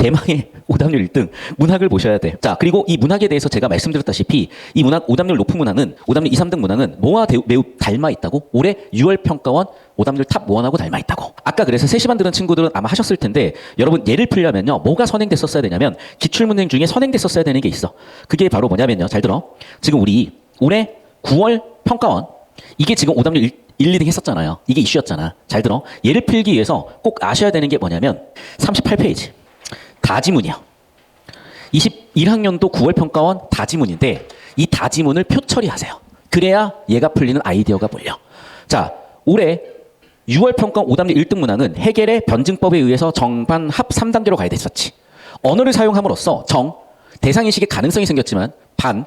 대망의 오답률 1등 문학을 보셔야 돼. 자, 그리고 이 문학에 대해서 제가 말씀드렸다시피 이 문학 오답률 높은 문항은 오답률 2, 3등 문항은 뭐와 매우 닮아 있다고? 올해 6월 평가원 오답률 탑 1하고 닮아 있다고. 아까 그래서 3시반 들은 친구들은 아마 하셨을 텐데 여러분 예를 풀려면요. 뭐가 선행됐었어야 되냐면 기출문항 중에 선행됐었어야 되는 게 있어. 그게 바로 뭐냐면요. 잘 들어. 지금 우리 올해 9월 평가원 이게 지금 오답률 1, 2등 했었잖아요. 이게 이슈였잖아. 잘 들어. 얘를 풀기 위해서 꼭 아셔야 되는 게 뭐냐면 38페이지. 다지문이야. 21학년도 9월 평가원 다지문인데 이 다지문을 표 처리하세요. 그래야 얘가 풀리는 아이디어가 몰려. 자, 올해 6월 평가원 오답률 1등 문항은 해겔의 변증법에 의해서 정반 합 3단계로 가야 됐었지. 언어를 사용함으로써 정, 대상인식의 가능성이 생겼지만 반,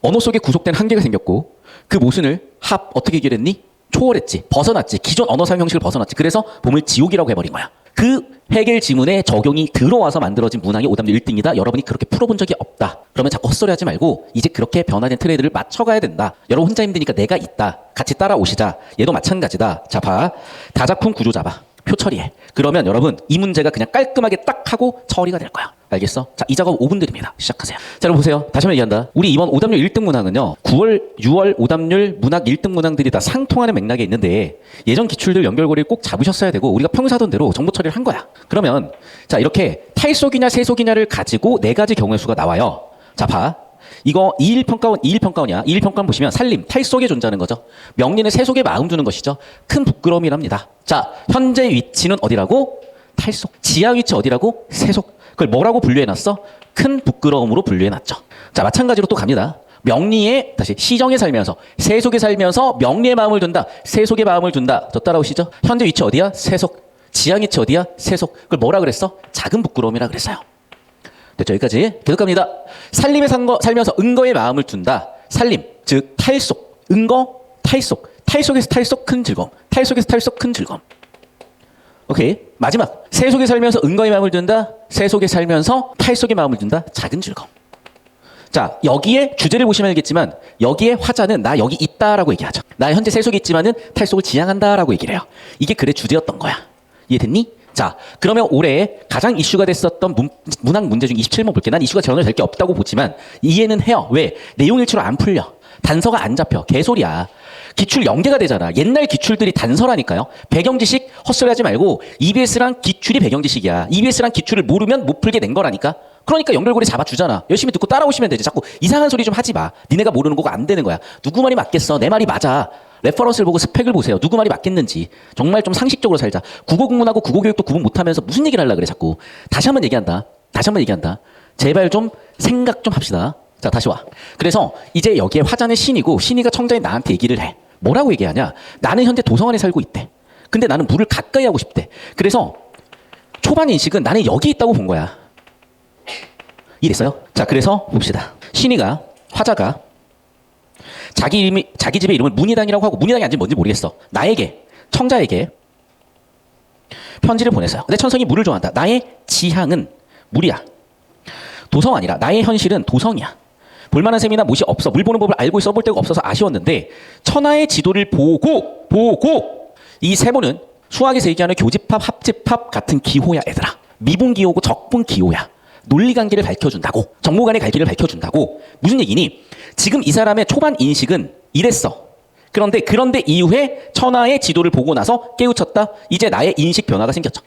언어 속에 구속된 한계가 생겼고 그 모순을 합 어떻게 해결했니? 초월했지. 벗어났지. 기존 언어 사용 형식을 벗어났지. 그래서 봄을 지옥이라고 해버린 거야. 그 해겔 지문에 적용이 들어와서 만들어진 문항이 오답률 1등이다. 여러분이 그렇게 풀어본 적이 없다. 그러면 자꾸 헛소리 하지 말고 이제 그렇게 변화된 트레이드를 맞춰가야 된다. 여러분 혼자 힘드니까 내가 있다. 같이 따라오시자. 얘도 마찬가지다. 자, 봐. 다작품 구조 잡아. 표 처리해. 그러면 여러분 이 문제가 그냥 깔끔하게 딱 하고 처리가 될 거야. 알겠어? 자, 이 작업 5분 드립니다. 시작하세요. 자, 여러분 보세요. 다시 한번 얘기한다. 우리 이번 오답률 1등 문항은요. 9월, 6월 오답률 문학 1등 문항들이 다 상통하는 맥락에 있는데 예전 기출들 연결고리를 꼭 잡으셨어야 되고 우리가 평소 하던 대로 정보 처리를 한 거야. 그러면 자, 이렇게 탈속이냐 세속이냐를 가지고 4가지 경우의 수가 나와요. 자, 봐. 이거 2일 평가원, 2일 평가원이야. 2일 평가원 보시면 살림, 탈속에 존재하는 거죠. 명리는 세속에 마음 두는 것이죠. 큰 부끄러움이랍니다. 자, 현재 위치는 어디라고? 탈속. 지하 위치 어디라고? 세속. 그걸 뭐라고 분류해놨어? 큰 부끄러움으로 분류해놨죠. 자, 마찬가지로 또 갑니다. 명리에 다시 시정에 살면서 세속에 살면서 명리에 마음을 둔다. 세속에 마음을 둔다. 저 따라오시죠? 현재 위치 어디야? 세속. 지하 위치 어디야? 세속. 그걸 뭐라 그랬어? 작은 부끄러움이라 그랬어요. 됐죠? 여기까지. 계속 갑니다. 살림에 살면서 은거에 마음을 둔다. 살림, 즉 탈속, 은거, 탈속. 탈속에서 탈속, 큰 즐거움. 탈속에서 탈속, 큰 즐거움. 오케이. 마지막. 세속에 살면서 은거에 마음을 둔다. 세속에 살면서 탈속에 마음을 둔다. 작은 즐거움. 자, 여기에 주제를 보시면 알겠지만 여기에 화자는 나 여기 있다라고 얘기하죠. 나 현재 세속에 있지만은 탈속을 지향한다라고 얘기를 해요. 이게 글의 주제였던 거야. 이해됐니? 자, 그러면 올해 가장 이슈가 됐었던 문학 문제 중 27번 볼게. 난 이슈가 전혀 될 게 없다고 보지만 이해는 해요. 왜? 내용 일치로 안 풀려. 단서가 안 잡혀. 개소리야. 기출 연계가 되잖아. 옛날 기출들이 단서라니까요. 배경지식 헛소리 하지 말고 EBS랑 기출이 배경지식이야. EBS랑 기출을 모르면 못 풀게 된 거라니까. 그러니까 연결고리 잡아주잖아. 열심히 듣고 따라오시면 되지. 자꾸 이상한 소리 좀 하지 마. 니네가 모르는 거가 안 되는 거야. 누구 말이 맞겠어? 내 말이 맞아. 레퍼런스를 보고 스펙을 보세요. 누구 말이 맞겠는지. 정말 좀 상식적으로 살자. 국어국문하고 국어교육도 구분 못하면서 무슨 얘기를 하려고 그래 자꾸. 다시 한번 얘기한다. 다시 한번 얘기한다. 제발 좀 생각 좀 합시다. 자, 다시 와. 그래서 이제 여기에 화자는 신이고 신이가 청자인 나한테 얘기를 해. 뭐라고 얘기하냐. 나는 현재 도서관에 살고 있대. 근데 나는 물을 가까이 하고 싶대. 그래서 초반 인식은 나는 여기 있다고 본 거야. 이랬어요? 자, 그래서 봅시다. 신이가 화자가 자기 집의 이름을 문희당이라고 하고 문희당이 아닌지 뭔지 모르겠어. 나에게 청자에게 편지를 보냈어요. 내 천성이 물을 좋아한다. 나의 지향은 물이야. 도성 아니라 나의 현실은 도성이야. 볼만한 셈이나 못이 없어. 물 보는 법을 알고 써볼 데가 없어서 아쉬웠는데 천하의 지도를 보고 이 세모는 수학에서 얘기하는 교집합, 합집합 같은 기호야 얘들아. 미분 기호고 적분 기호야. 논리관계를 밝혀준다고. 정보간의 갈 길을 밝혀준다고. 무슨 얘기니? 지금 이 사람의 초반 인식은 이랬어. 그런데 이후에 천하의 지도를 보고 나서 깨우쳤다. 이제 나의 인식 변화가 생겼죠.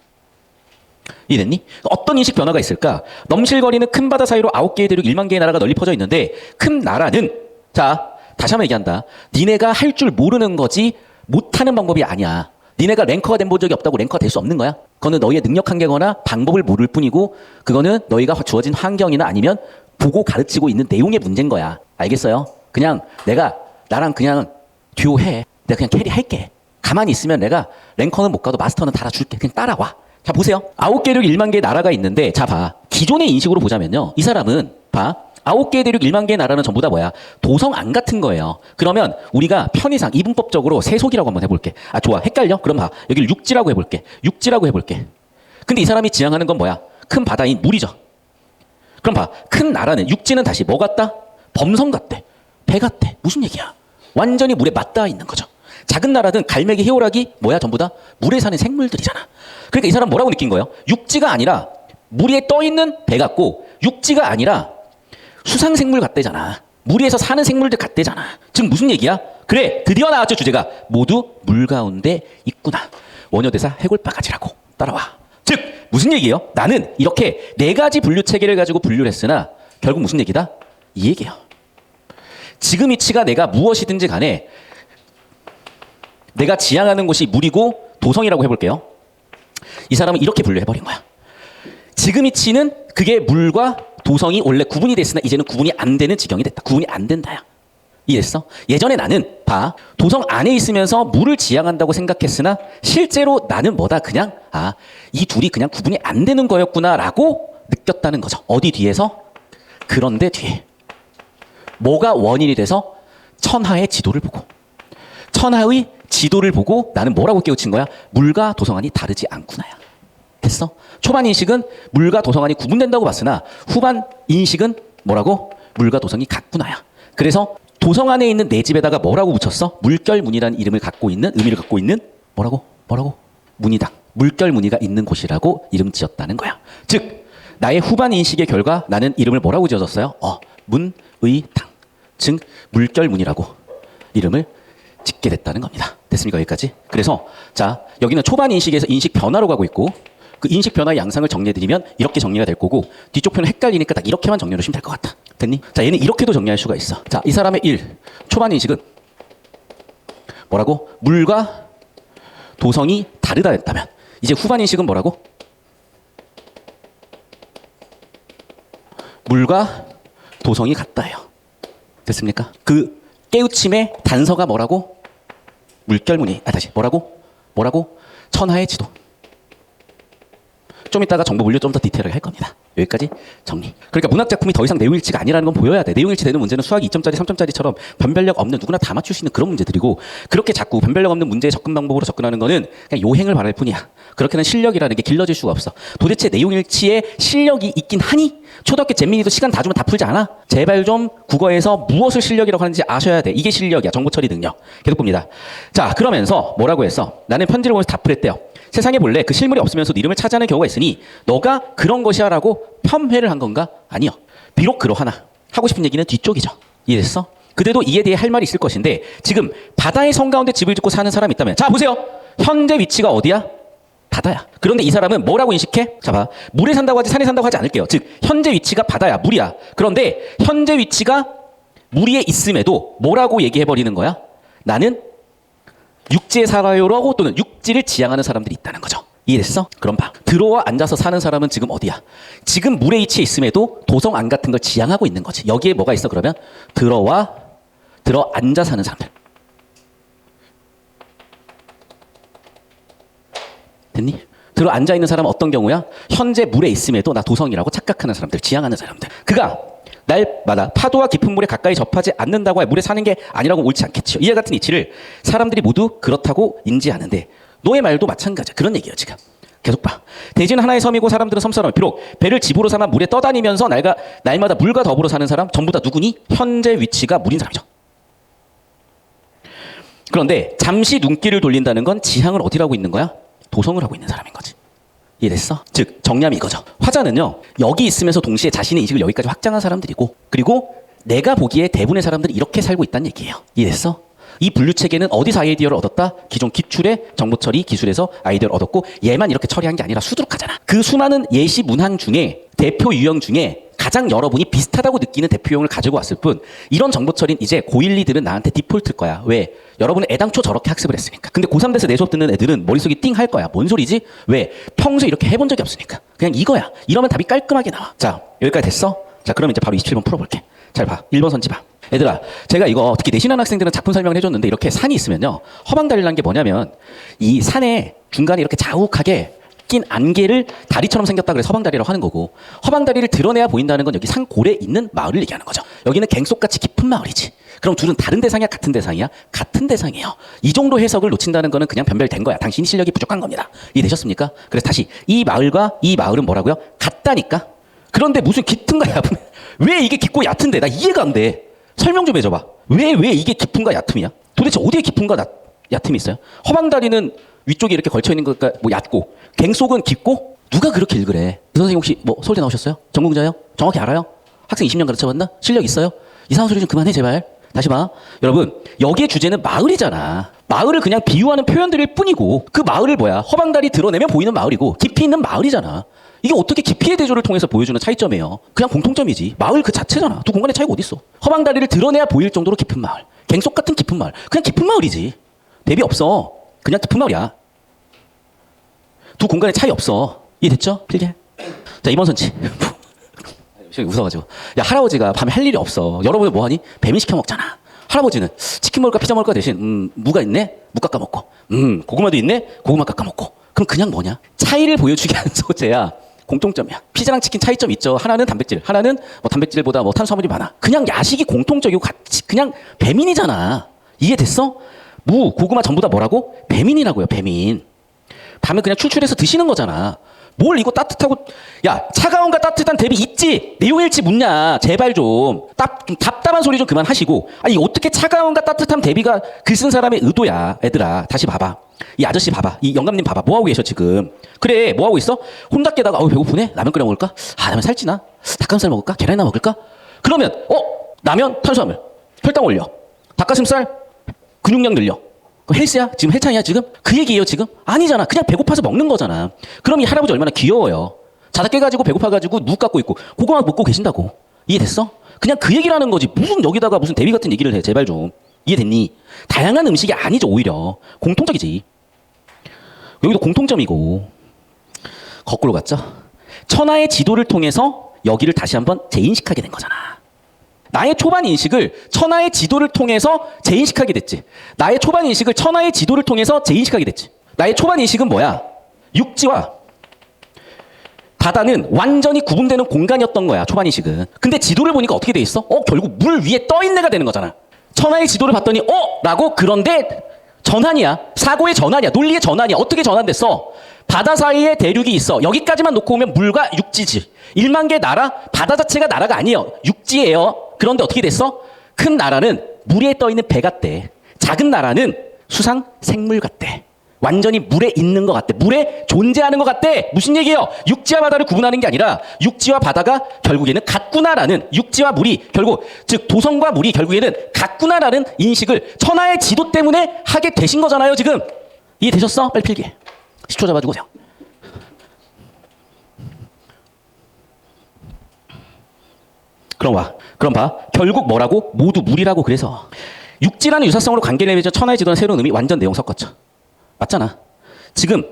이해됐니? 어떤 인식 변화가 있을까? 넘실거리는 큰 바다 사이로 9개의 대륙 1만 개의 나라가 널리 퍼져 있는데 큰 나라는 자, 다시 한번 얘기한다. 니네가 할 줄 모르는 거지 못하는 방법이 아니야. 니네가 랭커가 된 본 적이 없다고 랭커가 될 수 없는 거야. 그거는 너희의 능력 한계거나 방법을 모를 뿐이고 그거는 너희가 주어진 환경이나 아니면 보고 가르치고 있는 내용의 문제인 거야. 알겠어요? 그냥 나랑 그냥 듀오해. 내가 그냥 캐리할게. 가만히 있으면 내가 랭커는 못 가도 마스터는 달아줄게. 그냥 따라와. 자, 보세요. 9개 대륙 1만 개의 나라가 있는데 자, 봐. 기존의 인식으로 보자면요. 이 사람은 봐. 9개 대륙 1만 개의 나라는 전부 다 뭐야? 도성 안 같은 거예요. 그러면 우리가 편의상 이분법적으로 세속이라고 한번 해볼게. 아, 좋아. 헷갈려? 그럼 봐. 여기를 육지라고 해볼게. 근데 이 사람이 지향하는 건 뭐야? 큰 바다인 물이죠. 그럼 봐. 큰 나라는 육지는 다시 뭐 같다? 범성 같대. 배 같대. 무슨 얘기야? 완전히 물에 맞닿아 있는 거죠. 작은 나라든 갈매기, 해오라기 뭐야? 전부 다 물에 사는 생물들이잖아. 그러니까 이 사람 뭐라고 느낀 거예요? 육지가 아니라 물 위에 떠 있는 배 같고 육지가 아니라 수상생물 같대잖아. 물 위에서 사는 생물들 같대잖아. 즉 무슨 얘기야? 그래, 드디어 나왔죠. 주제가 모두 물 가운데 있구나. 원효대사 해골바가지라고. 따라와. 즉 무슨 얘기예요? 나는 이렇게 네 가지 분류 체계를 가지고 분류를 했으나 결국 무슨 얘기다? 이 얘기예요. 지금 위치가 내가 무엇이든지 간에 내가 지향하는 곳이 물이고 도성이라고 해볼게요. 이 사람은 이렇게 분류해버린 거야. 지금 위치는 그게 물과 도성이 원래 구분이 됐으나 이제는 구분이 안 되는 지경이 됐다. 구분이 안 된다야. 이해했어? 예전에 나는 도성 안에 있으면서 물을 지향한다고 생각했으나 실제로 나는 뭐다? 그냥 이 둘이 그냥 구분이 안 되는 거였구나라고 느꼈다는 거죠. 어디 뒤에서? 그런데 뒤에. 뭐가 원인이 돼서? 천하의 지도를 보고. 천하의 지도를 보고 나는 뭐라고 깨우친 거야? 물과 도성안이 다르지 않구나야. 됐어? 초반 인식은 물과 도성안이 구분된다고 봤으나 후반 인식은 뭐라고? 물과 도성이 같구나야. 그래서 도성 안에 있는 내 집에다가 뭐라고 붙였어? 물결문이라는 이름을 갖고 있는, 의미를 갖고 있는 뭐라고? 문이당. 물결무늬가 있는 곳이라고 이름 지었다는 거야. 즉 나의 후반 인식의 결과 나는 이름을 뭐라고 지어줬어요? 문의당. 즉 물결문이라고 이름을 짓게 됐다는 겁니다. 됐습니까? 여기까지? 그래서 자 여기는 초반 인식에서 인식 변화로 가고 있고 그 인식 변화의 양상을 정리해드리면 이렇게 정리가 될 거고 뒤쪽 편은 헷갈리니까 딱 이렇게만 정리해주시면 될 것 같다. 됐니? 자 얘는 이렇게도 정리할 수가 있어. 자 이 사람의 1 초반 인식은 뭐라고? 물과 도성이 다르다 했다면 이제 후반 인식은 뭐라고? 물과 도성이 같다예요. 됐습니까? 그 깨우침의 단서가 뭐라고? 물결무늬. 다시 뭐라고? 천하의 지도. 좀 이따가 정보 분류 좀 더 디테일하게 할 겁니다. 여기까지 정리. 그러니까 문학 작품이 더 이상 내용일치가 아니라는 건 보여야 돼. 내용일치 되는 문제는 수학이 2점짜리, 3점짜리처럼 변별력 없는 누구나 다 맞출 수 있는 그런 문제들이고 그렇게 자꾸 변별력 없는 문제의 접근 방법으로 접근하는 거는 그냥 요행을 바랄 뿐이야. 그렇게는 실력이라는 게 길러질 수가 없어. 도대체 내용일치에 실력이 있긴 하니? 초등학교 잼민이도 시간 다 주면 다 풀지 않아? 제발 좀 국어에서 무엇을 실력이라고 하는지 아셔야 돼. 이게 실력이야. 정보 처리 능력. 계속 봅니다. 자 그러면서 뭐라고 했어? 나는 편지를 보면서 답을 했대요. 세상에 본래 그 실물이 없으면서도 이름을 차지하는 경우가 있으니 너가 그런 것이야 라고 폄훼를 한 건가? 아니요. 비록 그러하나 하고 싶은 얘기는 뒤쪽이죠. 이해됐어? 그래도 이에 대해 할 말이 있을 것인데 지금 바다의 성 가운데 집을 짓고 사는 사람이 있다면 자 보세요. 현재 위치가 어디야? 바다야. 그런데 이 사람은 뭐라고 인식해? 자 봐. 물에 산다고 하지 산에 산다고 하지 않을게요. 즉 현재 위치가 바다야. 물이야. 그런데 현재 위치가 물 위에 있음에도 뭐라고 얘기해버리는 거야? 나는 육지에 살아요라고 또는 육지를 지향하는 사람들이 있다는 거죠. 이해됐어? 그럼 봐. 들어와 앉아서 사는 사람은 지금 어디야? 지금 물에 위치해 있음에도 도성 안 같은 걸 지향하고 있는 거지. 여기에 뭐가 있어 그러면? 들어 앉아 사는 사람들. 됐니? 들어 앉아 있는 사람은 어떤 경우야? 현재 물에 있음에도 나 도성이라고 착각하는 사람들, 지향하는 사람들. 그가 날마다 파도와 깊은 물에 가까이 접하지 않는다고 해 물에 사는 게 아니라고 옳지 않겠지요. 이와 같은 이치를 사람들이 모두 그렇다고 인지하는데 너의 말도 마찬가지야. 그런 얘기예요 지금. 계속 봐. 대지는 하나의 섬이고 사람들은 섬사람. 비록 배를 집으로 삼아 물에 떠다니면서 날마다 물과 더불어 사는 사람 전부 다 누구니? 현재 위치가 물인 사람이죠. 그런데 잠시 눈길을 돌린다는 건 지향을 어디라고 있는 거야? 도성을 하고 있는 사람인 거지. 이해됐어? 즉 정리하면 이거죠. 화자는요 여기 있으면서 동시에 자신의 인식을 여기까지 확장한 사람들이고 그리고 내가 보기에 대부분의 사람들이 이렇게 살고 있다는 얘기예요. 이해됐어? 이 분류체계는 어디서 아이디어를 얻었다? 기존 기출의 정보처리 기술에서 아이디어를 얻었고 얘만 이렇게 처리한 게 아니라 수두룩하잖아. 그 수많은 예시 문항 중에 대표 유형 중에 가장 여러분이 비슷하다고 느끼는 대표 유형을 가지고 왔을 뿐 이런 정보처리는 이제 고1, 2들은 나한테 디폴트일 거야. 왜? 여러분은 애당초 저렇게 학습을 했으니까. 근데 고3 돼서 내 수업 듣는 애들은 머릿속이 띵 할 거야. 뭔 소리지? 왜? 평소에 이렇게 해본 적이 없으니까. 그냥 이거야. 이러면 답이 깔끔하게 나와. 자 여기까지 됐어? 자 그럼 이제 바로 27번 풀어볼게. 잘 봐. 1번 선지 봐. 얘들아 제가 이거 특히 내신하는 학생들은 작품 설명을 해줬는데 이렇게 산이 있으면요 허방다리라는 게 뭐냐면 이 산에 중간에 이렇게 자욱하게 낀 안개를 다리처럼 생겼다 그래서 허방다리라고 하는 거고 허방다리를 드러내야 보인다는 건 여기 산 고래 있는 마을을 얘기하는 거죠. 여기는 갱속같이 깊은 마을이지. 그럼 둘은 다른 대상이야 같은 대상이야? 같은 대상이에요. 이 정도 해석을 놓친다는 거는 그냥 변별된 거야. 당신이 실력이 부족한 겁니다. 이해되셨습니까? 그래서 다시 이 마을과 이 마을은 뭐라고요? 같다니까. 그런데 무슨 깊은가 얕은 왜 이게 깊고 얕은데 나 이해가 안 돼. 설명 좀 해줘봐. 왜 이게 깊은가 얕음이야? 도대체 어디에 깊은가 얕음이 있어요? 허방다리는 위쪽에 이렇게 걸쳐 있는 거니까 뭐 얕고 갱속은 깊고 누가 그렇게 읽으래? 그 선생님 혹시 뭐 서울대 나오셨어요? 전공자요? 정확히 알아요? 학생 20년 가르쳐봤나? 실력 있어요? 이상한 소리 좀 그만해 제발. 다시 봐. 여러분 여기의 주제는 마을이잖아. 마을을 그냥 비유하는 표현들일 뿐이고 그 마을을 뭐야? 허방다리 드러내면 보이는 마을이고 깊이 있는 마을이잖아. 이게 어떻게 깊이의 대조를 통해서 보여주는 차이점이에요? 그냥 공통점이지. 마을 그 자체잖아. 두 공간의 차이가 어디 있어? 허방다리를 드러내야 보일 정도로 깊은 마을. 갱속 같은 깊은 마을. 그냥 깊은 마을이지. 대비 없어. 그냥 깊은 마을이야. 두 공간의 차이 없어. 이해됐죠? 필기. 자, 이번 선치. 웃어가지고. 야, 할아버지가 밤에 할 일이 없어. 여러분이 뭐 하니? 배민 시켜 먹잖아. 할아버지는 치킨 먹을까 피자 먹을까 대신 무가 있네? 무 깎아 먹고. 고구마도 있네? 고구마 깎아 먹고. 그럼 그냥 뭐냐? 차이를 보여주게 하는 소재야. 공통점이야. 피자랑 치킨 차이점 있죠. 하나는 단백질, 하나는 뭐 단백질보다 뭐 탄수화물이 많아. 그냥 야식이 공통적이고 같이 그냥 배민이잖아. 이해됐어? 무, 고구마 전부 다 뭐라고? 배민이라고요. 배민. 밤에 그냥 출출해서 드시는 거잖아. 뭘 이거 따뜻하고 야 차가운과 따뜻한 대비 있지? 내용일치 묻냐? 제발 좀 답답한 소리 좀 그만하시고 아니 어떻게 차가운과 따뜻한 대비가 글 쓴 사람의 의도야. 애들아 다시 봐봐. 이 아저씨 봐봐. 이 영감님 봐봐. 뭐하고 계셔 지금? 그래 뭐하고 있어? 혼자 깨다가 배고프네? 라면 끓여 먹을까? 라면 살찌나? 닭가슴살 먹을까? 계란이나 먹을까? 그러면 라면 탄수화물 혈당 올려. 닭가슴살 근육량 늘려. 헬스야? 지금 헬창이야 지금? 그 얘기예요 지금? 아니잖아. 그냥 배고파서 먹는 거잖아. 그럼 이 할아버지 얼마나 귀여워요. 자다 깨가지고 배고파가지고 묵 갖고 있고 고구마 먹고 계신다고. 이해됐어? 그냥 그 얘기라는 거지. 무슨 여기다가 무슨 대비 같은 얘기를 해. 제발 좀. 이해됐니? 다양한 음식이 아니죠 오히려. 공통적이지. 여기도 공통점이고. 거꾸로 갔죠? 천하의 지도를 통해서 여기를 다시 한번 재인식하게 된 거잖아. 나의 초반 인식을 천하의 지도를 통해서 재인식하게 됐지. 나의 초반 인식을 천하의 지도를 통해서 재인식하게 됐지. 나의 초반 인식은 뭐야? 육지와 바다는 완전히 구분되는 공간이었던 거야. 초반 인식은. 근데 지도를 보니까 어떻게 돼 있어? 결국 물 위에 떠 있는 애가 되는 거잖아. 천하의 지도를 봤더니 라고 그런데 전환이야. 사고의 전환이야. 논리의 전환이야. 어떻게 전환됐어? 바다 사이에 대륙이 있어. 여기까지만 놓고 오면 물과 육지지. 1만 개 나라, 바다 자체가 나라가 아니에요. 육지예요. 그런데 어떻게 됐어? 큰 나라는 물 위에 떠있는 배 같대. 작은 나라는 수상 생물 같대. 완전히 물에 있는 것 같대. 물에 존재하는 것 같대. 무슨 얘기예요? 육지와 바다를 구분하는 게 아니라 육지와 바다가 결국에는 같구나라는 육지와 물이 결국 즉 도성과 물이 결국에는 같구나라는 인식을 천하의 지도 때문에 하게 되신 거잖아요 지금. 이해되셨어? 빨리 필기. 10초 잡아주고 오세요. 그럼 봐. 결국 뭐라고? 모두 물이라고. 그래서 육지라는 유사성으로 관계를 맺은 천하의 지도는 새로운 의미 완전 내용 섞었죠. 맞잖아. 지금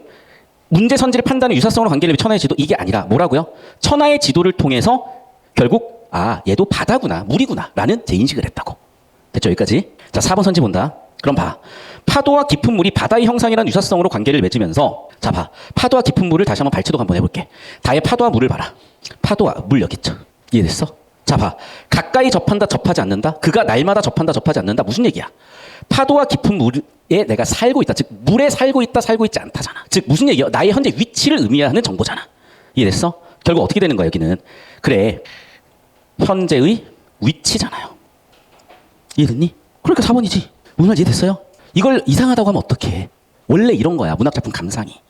문제 선지를 판단하는 유사성으로 관계를 맺은 천하의 지도 이게 아니라 뭐라고요? 천하의 지도를 통해서 결국 얘도 바다구나 물이구나 라는 재인식을 했다고. 됐죠 여기까지? 자 4번 선지 본다. 그럼 봐. 파도와 깊은 물이 바다의 형상이라는 유사성으로 관계를 맺으면서 자 봐. 파도와 깊은 물을 다시 한번 발췌도 한번 해볼게. 다의 파도와 물을 봐라. 파도와 물 여기 있죠. 이해됐어? 자 봐. 가까이 접한다 접하지 않는다. 그가 날마다 접한다 접하지 않는다. 무슨 얘기야? 파도와 깊은 물에 내가 살고 있다. 즉 물에 살고 있다 살고 있지 않다잖아. 즉 무슨 얘기야? 나의 현재 위치를 의미하는 정보잖아. 이해됐어? 결국 어떻게 되는 거야 여기는? 그래. 현재의 위치잖아요. 이해됐니? 그러니까 4번이지. 무슨 말인지 이해됐어요? 이걸 이상하다고 하면 어떡해. 원래 이런 거야. 문학작품 감상이.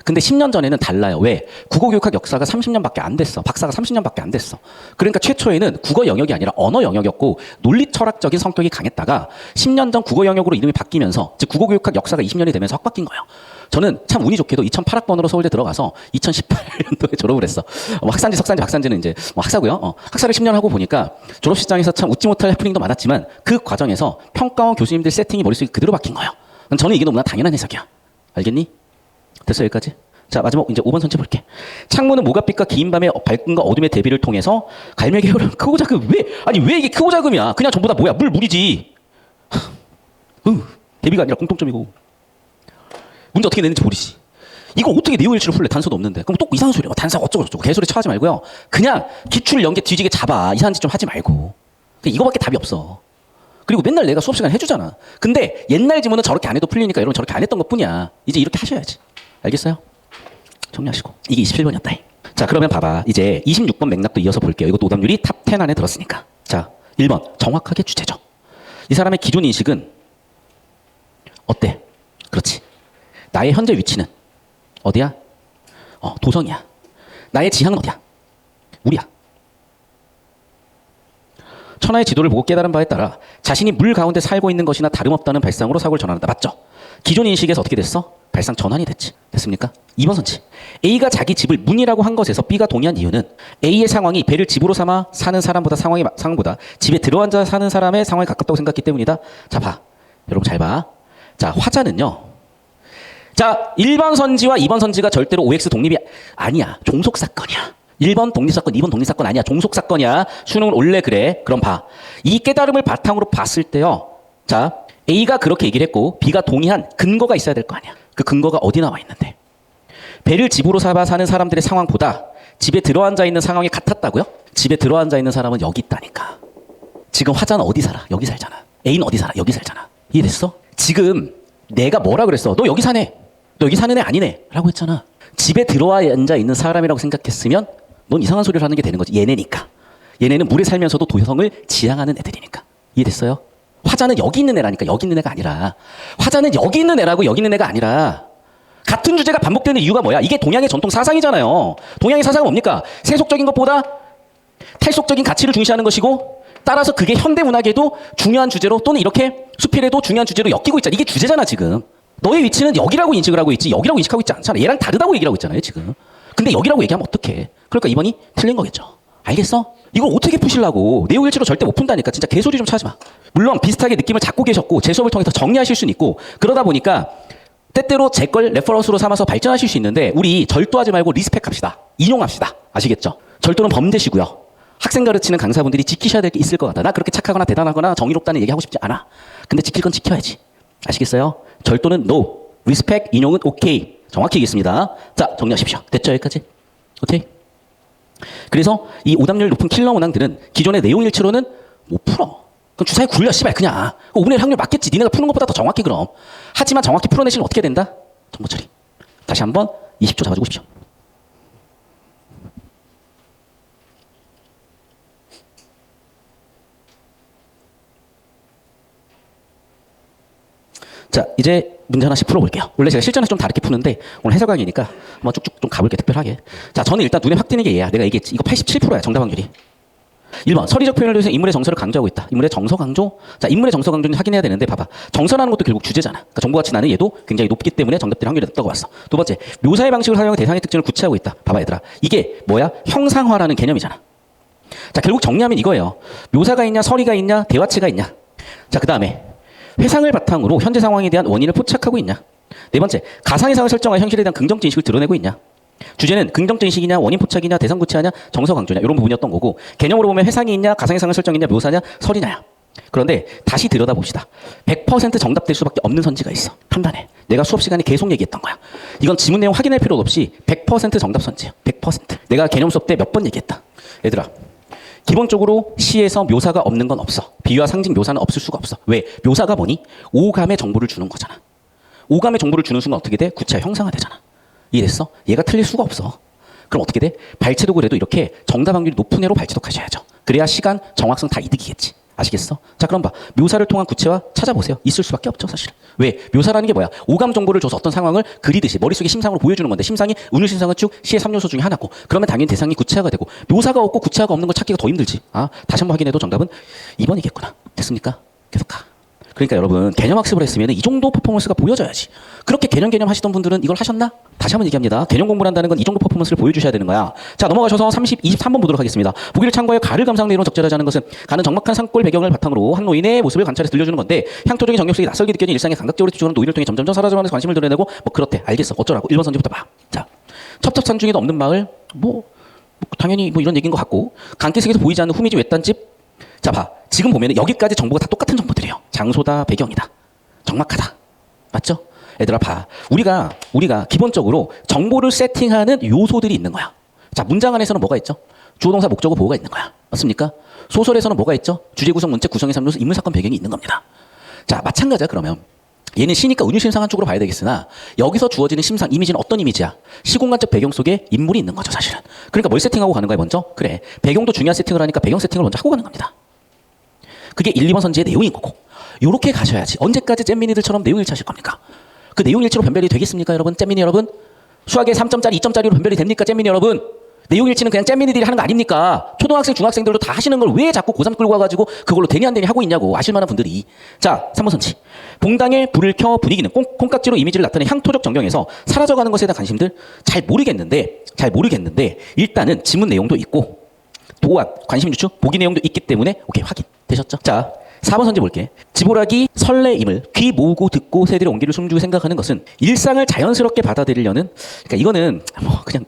근데 10년 전에는 달라요. 왜? 국어교육학 역사가 30년밖에 안 됐어. 박사가 30년밖에 안 됐어. 그러니까 최초에는 국어 영역이 아니라 언어 영역이었고 논리 철학적인 성격이 강했다가 10년 전 국어 영역으로 이름이 바뀌면서 즉 국어교육학 역사가 20년이 되면서 확 바뀐 거예요. 저는 참 운이 좋게도 2008학번으로 서울대 들어가서 2018년도에 졸업을 했어. 학산지, 석산지, 박산지는 이제 학사고요. 학사를 10년 하고 보니까 졸업식장에서 참 웃지 못할 해프닝도 많았지만 그 과정에서 평가원 교수님들 세팅이 머릿속에 그대로 박힌 거예요. 저는 이게 너무나 당연한 해석이야. 알겠니? 됐어 여기까지? 자 마지막 이제 5번 선체 볼게. 창문은 모가빛과 긴 밤의 밝음과 어둠의 대비를 통해서 갈매기 헤어를 크고 작은 왜 이게 크고 작음이야? 그냥 전부 다 뭐야? 물이지. 대비가 아니라 공통점이고. 문제 어떻게 내는지 모르지. 이거 어떻게 내용일치를 풀래? 단서도 없는데. 그럼 또 이상한 소리야. 단서 어쩌고 저쩌고 개소리 쳐하지 말고요. 그냥 기출 연계 뒤지게 잡아. 이상한 짓 좀 하지 말고. 이거밖에 답이 없어. 그리고 맨날 내가 수업 시간 해주잖아. 근데 옛날 지문은 저렇게 안 해도 풀리니까 여러분 저렇게 안 했던 것뿐이야. 이제 이렇게 하셔야지. 알겠어요? 정리하시고. 이게 27번이었다. 자, 그러면 봐봐. 이제 26번 맥락도 이어서 볼게요. 이것도 오답률이 탑 10 안에 들었으니까. 자, 1번. 정확하게 주제죠. 이 사람의 기존 인식은 어때? 그렇지. 나의 현재 위치는 어디야? 도성이야. 나의 지향은 어디야? 물이야. 천하의 지도를 보고 깨달은 바에 따라 자신이 물 가운데 살고 있는 것이나 다름없다는 발상으로 사고를 전환한다. 맞죠? 기존 인식에서 어떻게 됐어? 발상 전환이 됐지. 됐습니까? 2번 선지. A가 자기 집을 문이라고 한 것에서 B가 동의한 이유는 A의 상황이 배를 집으로 삼아 사는 상황보다 집에 들어앉아 사는 사람의 상황이 가깝다고 생각했기 때문이다. 자, 봐. 여러분 잘 봐. 자, 화자는요. 자, 1번 선지와 2번 선지가 절대로 OX 독립이 아니야. 종속 사건이야. 1번 독립사건, 2번 독립사건 아니야. 종속사건이야. 수능은 원래 그래. 그럼 봐. 이 깨달음을 바탕으로 봤을 때요. 자, A가 그렇게 얘기를 했고 B가 동의한 근거가 있어야 될 거 아니야. 그 근거가 어디 나와 있는데? 배를 집으로 삼아 사는 사람들의 상황보다 집에 들어앉아 있는 상황이 같았다고요? 집에 들어앉아 있는 사람은 여기 있다니까. 지금 화자는 어디 살아? 여기 살잖아. A는 어디 살아? 여기 살잖아. 이해됐어? 지금 내가 뭐라 그랬어? 너 여기 사네. 너 여기 사는 애 아니네. 라고 했잖아. 집에 들어앉아 있는 사람이라고 생각했으면 넌 이상한 소리를 하는 게 되는 거지. 얘네니까. 얘네는 물에 살면서도 도성을 지향하는 애들이니까. 이해됐어요? 화자는 여기 있는 애라니까. 여기 있는 애가 아니라. 화자는 여기 있는 애라고 여기 있는 애가 아니라. 같은 주제가 반복되는 이유가 뭐야? 이게 동양의 전통 사상이잖아요. 동양의 사상은 뭡니까? 세속적인 것보다 탈속적인 가치를 중시하는 것이고 따라서 그게 현대문학에도 중요한 주제로 또는 이렇게 수필에도 중요한 주제로 엮이고 있잖아. 이게 주제잖아 지금. 너의 위치는 여기라고 인식을 하고 있지 여기라고 인식하고 있지 않잖아. 얘랑 다르다고 얘기를 하고 있잖아요 지금. 근데 여기라고 얘기하면 어떡해. 그러니까 2번이 틀린 거겠죠. 알겠어? 이걸 어떻게 푸시려고. 내용일치로 절대 못 푼다니까. 진짜 개소리 좀 차지 마. 물론 비슷하게 느낌을 잡고 계셨고 제 수업을 통해서 정리하실 수는 있고 그러다 보니까 때때로 제 걸 레퍼런스로 삼아서 발전하실 수 있는데 우리 절도하지 말고 리스펙합시다. 인용합시다. 아시겠죠? 절도는 범죄시고요. 학생 가르치는 강사분들이 지키셔야 될 게 있을 것 같다. 나 그렇게 착하거나 대단하거나 정의롭다는 얘기하고 싶지 않아. 근데 지킬 건 지켜야지. 아시겠어요? 절도는 no. 리스펙, 인용은 오케이. 정확히 얘기했습니다. 자, 정리하십시오. 됐죠? 여기까지? 오케이? 그래서 이 오답률 높은 킬러 문항들은 기존의 내용일치로는 못 풀어. 그럼 주사에 굴려, 씨발, 그냥. 5분의 1 확률 맞겠지. 니네가 푸는 것보다 더 정확히 그럼. 하지만 정확히 풀어내시면 어떻게 된다? 정보 처리. 다시 한번 20초 잡아주고 싶죠. 자, 이제 문제 하나씩 풀어볼게요. 원래 제가 실전에서 좀 다르게 푸는데 오늘 해설 강의니까 한번 쭉쭉 좀 가볼게요. 특별하게. 자, 저는 일단 눈에 확 띄는 게 얘야. 내가 얘기했지. 이거 87%야. 정답 확률이. 1번. 서리적 표현을 통해서 인물의 정서를 강조하고 있다. 인물의 정서 강조? 자, 인물의 정서 강조는 확인해야 되는데 봐봐. 정서라는 것도 결국 주제잖아. 그러니까 정보가치 나는 얘도 굉장히 높기 때문에 정답될 확률이 높다고 봤어. 두 번째. 묘사의 방식을 사용해 대상의 특징을 구체하고 있다. 봐봐 얘들아. 이게 뭐야? 형상화라는 개념이잖아. 자, 결국 정리하면 이거예요. 묘사가 있냐, 서리가 있냐, 대화체가 있냐. 자, 그 다음에 회상을 바탕으로 현재 상황에 대한 원인을 포착하고 있냐. 네 번째, 가상의상을 설정하여 현실에 대한 긍정적 인식을 드러내고 있냐. 주제는 긍정적 인식이냐, 원인 포착이냐, 대상 구체하냐, 정서 강조냐 이런 부분이었던 거고 개념으로 보면 회상이 있냐, 가상의상을 설정이냐, 묘사냐, 설이냐야. 그런데 다시 들여다봅시다. 100% 정답될 수밖에 없는 선지가 있어. 판단해. 내가 수업 시간에 계속 얘기했던 거야. 이건 지문 내용 확인할 필요도 없이 100% 정답 선지야. 100%. 내가 개념 수업 때 몇 번 얘기했다. 얘들아. 기본적으로 시에서 묘사가 없는 건 없어. 비유와 상징 묘사는 없을 수가 없어. 왜? 묘사가 뭐니? 오감의 정보를 주는 거잖아. 오감의 정보를 주는 순간 어떻게 돼? 구체화 형상화되잖아. 이해됐어? 얘가 틀릴 수가 없어. 그럼 어떻게 돼? 발췌도 그래도 이렇게 정답 확률이 높은 애로 발췌독하셔야죠. 그래야 시간, 정확성 다 이득이겠지. 아시겠어? 자, 그럼 봐. 묘사를 통한 구체화 찾아보세요. 있을 수밖에 없죠, 사실은. 왜? 묘사라는 게 뭐야? 오감 정보를 줘서 어떤 상황을 그리듯이 머릿속에 심상으로 보여주는 건데 심상이 운율심상은 쭉 시의 3요소 중에 하나고 그러면 당연히 대상이 구체화가 되고 묘사가 없고 구체화가 없는 걸 찾기가 더 힘들지. 아, 다시 한번 확인해도 정답은 2번이겠구나. 됐습니까? 계속 가. 그러니까 여러분 개념 학습을 했으면 이 정도 퍼포먼스가 보여져야지. 그렇게 개념 하시던 분들은 이걸 하셨나? 다시 한번 얘기합니다. 개념 공부를 한다는 건 이 정도 퍼포먼스를 보여주셔야 되는 거야. 자, 넘어가셔서 23번 보도록 하겠습니다. 보기를 참고하여 가를 감상하는 이론 적절하지 않은 것은 가는 적막한 산골 배경을 바탕으로 한 노인의 모습을 관찰해서 들려주는 건데 향토적인 정력 속에 낯설게 느껴진 일상에 감각적으로 집중하는 노인을 통해 점점점 사라져가면서 관심을 드러내고 뭐 그렇대. 알겠어. 어쩌라고. 1번 선지부터 봐. 자, 첩첩산 중에도 없는 마을 뭐 당연히 뭐 이런 얘기인 것 같고 강기색에서 보이지 않는 후미집 외딴집. 자, 봐. 지금 보면 여기까지 정보가 다 똑같은 정보들이에요. 장소다, 배경이다. 적막하다. 맞죠? 얘들아 봐. 우리가 기본적으로 정보를 세팅하는 요소들이 있는 거야. 자, 문장 안에서는 뭐가 있죠? 주어, 동사, 목적어, 보호가 있는 거야. 맞습니까? 소설에서는 뭐가 있죠? 주제 구성, 문체 구성의 3요소, 인물, 사건, 배경이 있는 겁니다. 자, 마찬가지야 그러면. 얘는 시니까 은유심상 한쪽으로 봐야 되겠으나 여기서 주어지는 심상, 이미지는 어떤 이미지야? 시공간적 배경 속에 인물이 있는 거죠 사실은. 그러니까 뭘 세팅하고 가는 거야 먼저? 그래. 배경도 중요한 세팅을 하니까 배경 세팅을 먼저 하고 가는 겁니다. 그게 1, 2번 선지의 내용인 거고. 요렇게 가셔야지. 언제까지 잼민이들처럼 내용 일치하실 겁니까? 그 내용 일치로 변별이 되겠습니까 여러분? 잼민이 여러분? 수학에 3점짜리, 2점짜리로 변별이 됩니까 잼민이 여러분? 내용 일치는 그냥 잼민이들이 하는 거 아닙니까? 초등학생, 중학생들도 다 하시는 걸 왜 자꾸 고3 끌고 와가지고 그걸로 되니 안 되니 하고 있냐고 아실 만한 분들이. 자, 3번 선지. 봉당에 불을 켜 분위기는 콩깍지로 이미지를 나타낸 향토적 정경에서 사라져가는 것에 대한 관심들 잘 모르겠는데 일단은 지문 내용도 있고 또한 관심 유추 보기 내용도 있기 때문에 오케이 확인 되셨죠? 자, 4번 선지 볼게. 지보라기 설레임을 귀 모으고 듣고 새들의 온기를 숨주고 생각하는 것은 일상을 자연스럽게 받아들이려는, 그러니까 이거는 뭐 그냥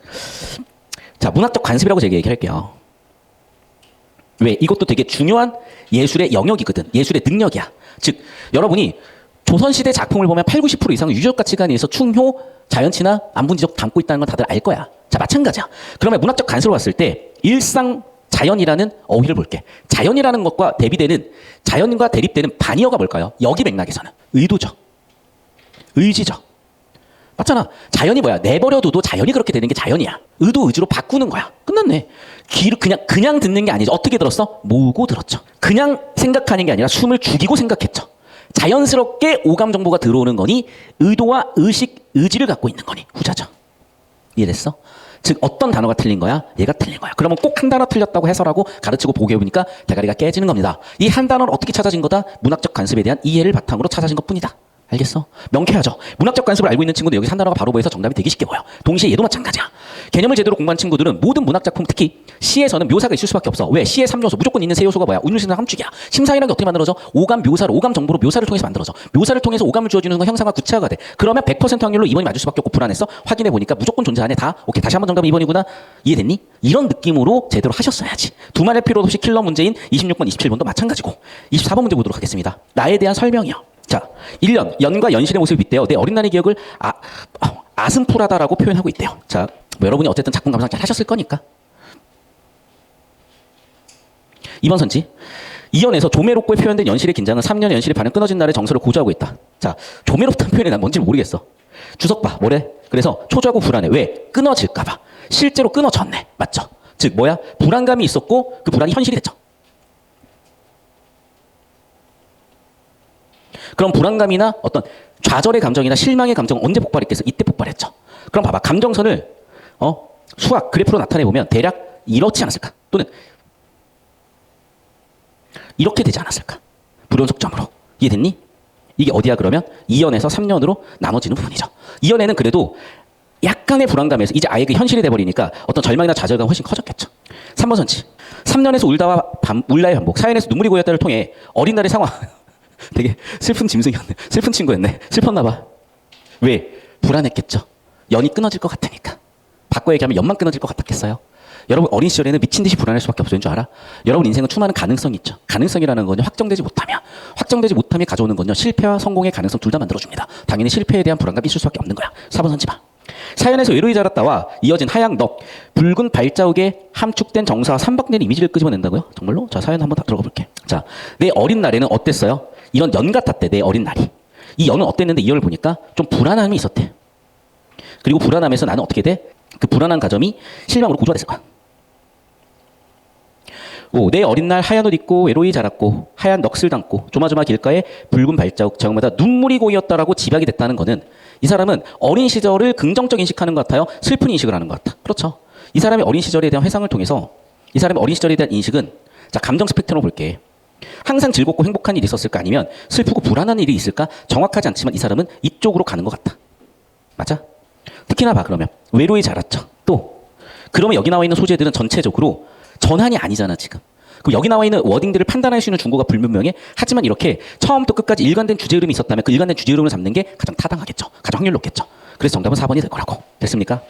자, 문학적 관습이라고 제가 얘기할게요. 왜? 이것도 되게 중요한 예술의 영역이거든. 예술의 능력이야. 즉, 여러분이 조선시대 작품을 보면 80, 90% 이상은 유적 가치관에 의해서 충효, 자연치나 안분지적 담고 있다는 건 다들 알 거야. 자, 마찬가지야. 그러면 문학적 관습을 봤을 때 일상 자연이라는 어휘를 볼게. 자연이라는 것과 대비되는, 자연과 대립되는 반의어가 뭘까요? 여기 맥락에서는 의도죠. 의지죠. 맞잖아. 자연이 뭐야? 내버려둬도 자연이 그렇게 되는 게 자연이야. 의도 의지로 바꾸는 거야. 끝났네. 귀를 그냥 듣는 게 아니죠. 어떻게 들었어? 모으고 들었죠. 그냥 생각하는 게 아니라 숨을 죽이고 생각했죠. 자연스럽게 오감 정보가 들어오는 거니 의도와 의식, 의지를 갖고 있는 거니 후자죠. 이해됐어? 즉 어떤 단어가 틀린 거야? 얘가 틀린 거야. 그러면 꼭 한 단어 틀렸다고 해설하고 가르치고 보게 해보니까 대가리가 깨지는 겁니다. 이 한 단어는 어떻게 찾아진 거다? 문학적 관습에 대한 이해를 바탕으로 찾아진 것뿐이다. 알겠어? 명쾌하죠? 문학적 관습을 알고 있는 친구들 여기 한 단어가 바로 보여서 정답이 되게 쉽게 보여. 동시에 얘도 마찬가지야. 개념을 제대로 공부한 친구들은 모든 문학 작품, 특히 시에서는 묘사가 있을 수밖에 없어. 왜? 시의 3요소 무조건 있는 세 요소가 뭐야? 운율, 심사, 함축이야. 심사이라는 게 어떻게 만들어져? 오감 묘사로, 오감 정보로 묘사를 통해서 만들어져. 묘사를 통해서 오감을 주어주는 건 형상화 구체화가 돼. 그러면 100% 확률로 2번이 맞을 수밖에 없고 불안했어. 확인해 보니까 무조건 존재하네. 다 오케이. 다시 한번 정답은 2번이구나. 이해됐니? 이런 느낌으로 제대로 하셨어야지. 두말할 필요 없이 킬러 문제인 26번, 27번도 마찬가지고. 24번 문제 보도록 하겠습니다. 나에 대한 설명이요. 자, 1년, 연과 연신의 모습을 빗대어 내 어린 날의 기억을 아슴푸라다라고 표현하고 있대요. 자, 뭐 여러분이 어쨌든 작품 감상 잘 하셨을 거니까. 2번 선지. 이연에서 조매롭고 표현된 연실의 긴장은 3년 연실의 반응 끊어진 날의 정서를 고조하고 있다. 자, 조매롭다는 표현이 난 뭔지 모르겠어. 주석 봐, 뭐래? 그래서 초조하고 불안해. 왜? 끊어질까봐. 실제로 끊어졌네. 맞죠? 즉, 뭐야? 불안감이 있었고 그 불안이 현실이 됐죠. 그럼 불안감이나 어떤 좌절의 감정이나 실망의 감정은 언제 폭발했겠어? 이때 폭발했죠. 그럼 봐봐. 감정선을 수학 그래프로 나타내보면 대략 이렇지 않았을까? 또는 이렇게 되지 않았을까? 불연속점으로. 이해됐니? 이게 어디야 그러면? 2연에서 3년으로 나눠지는 부분이죠. 2연에는 그래도 약간의 불안감에서 이제 아예 그 현실이 돼버리니까 어떤 절망이나 좌절감이 훨씬 커졌겠죠. 3번 선지. 3년에서 울다의 반복, 4년에서 눈물이 고였다를 통해 어린 날의 상황. 되게 슬픈 짐승이었네. 슬픈 친구였네. 슬펐나 봐. 왜? 불안했겠죠. 연이 끊어질 것 같으니까. 바꿔 얘기하면 연만 끊어질 것 같았겠어요? 여러분 어린 시절에는 미친 듯이 불안할 수밖에 없어요. 줄 알아? 여러분 인생은 수많은 가능성이 있죠. 가능성이라는 건요. 확정되지 못함이 가져오는 건요. 실패와 성공의 가능성 둘 다 만들어줍니다. 당연히 실패에 대한 불안감이 있을 수밖에 없는 거야. 4번 선지 봐. 사연에서 외로이 자랐다와 이어진 하양 넋, 붉은 발자국에 함축된 정사와 삼박된 이미지를 끄집어낸다고요? 정말로? 자, 사연 한번 다 들어가 볼게. 자, 내 어린 날에는 어땠어요? 이런 연 같았대. 내 어린 날이. 이 연은 어땠는데 이 연을 보니까 좀 불안함이 있었대. 그리고 불안함에서 나는 어떻게 돼? 그 불안한 감정이 실망으로 고조됐을 거야. 오, 내 어린 날 하얀 옷 입고 외로이 자랐고 하얀 넋을 담고 조마조마 길가에 붉은 발자국 저마다 눈물이 고였다라고 집약이 됐다는 거는 이 사람은 어린 시절을 긍정적 인식하는 것 같아요? 슬픈 인식을 하는 것 같아. 그렇죠. 이 사람의 어린 시절에 대한 회상을 통해서 이 사람의 어린 시절에 대한 인식은 자, 감정 스펙트럼을 볼게. 항상 즐겁고 행복한 일이 있었을까? 아니면 슬프고 불안한 일이 있을까? 정확하지 않지만 이 사람은 이쪽으로 가는 것 같아. 맞아? 특히나 봐. 그러면 외로이 자랐죠. 또 그러면 여기 나와 있는 소재들은 전체적으로 전환이 아니잖아 지금. 그럼 여기 나와 있는 워딩들을 판단할 수 있는 중고가 불분명해. 하지만 이렇게 처음부터 끝까지 일관된 주제 흐름이 있었다면 그 일관된 주제 흐름을 잡는 게 가장 타당하겠죠. 가장 확률 높겠죠. 그래서 정답은 4번이 될 거라고. 됐습니까?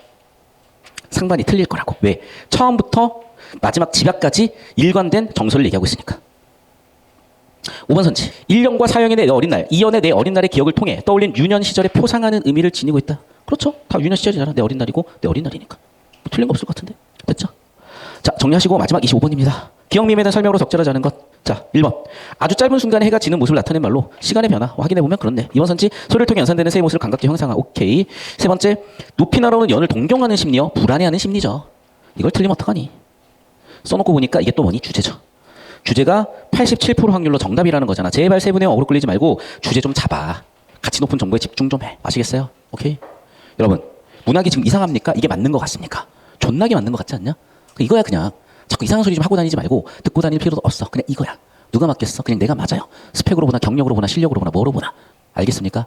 상반이 틀릴 거라고. 왜? 처음부터 마지막 집약까지 일관된 정서를 얘기하고 있으니까. 5번 선지. 1년과 4년의 내 어린 날, 2년의 내 어린 날의 기억을 통해 떠올린 유년 시절에 표상하는 의미를 지니고 있다. 그렇죠. 다 유년 시절이잖아. 내 어린 날이고 내 어린 날이니까. 뭐 틀린 거 없을 것 같은데. 됐죠? 자, 정리하시고 마지막 25번입니다. 기억밈에 대한 설명으로 적절하지 않은 것. 자, 1번. 아주 짧은 순간에 해가 지는 모습을 나타낸 말로 시간의 변화. 확인해보면 그렇네. 2번 선지. 소리를 통해 연산되는 새의 모습을 감각적 형상화. 오케이. 세 번째. 높이 날아오는 연을 동경하는 심리요. 불안해하는 심리죠. 이걸 틀리면 어떡하니? 써놓고 보니까 이게 또 뭐니? 주제죠. 주제가 87% 확률로 정답이라는 거잖아. 제발 세부 내용 어그로 끌리지 말고 주제 좀 잡아. 가치 높은 정보에 집중 좀 해. 아시겠어요? 오케이? 여러분, 문학이 지금 이상합니까? 이게 맞는 것 같습니까? 존나 존나게 맞는 것 같지 않냐? 이거야 그냥. 자꾸 이상한 소리 좀 하고 다니지 말고 듣고 다닐 필요도 없어. 그냥 이거야. 누가 맞겠어? 그냥 내가 맞아요. 스펙으로 보나 경력으로 보나 실력으로 보나 뭐로 보나. 알겠습니까?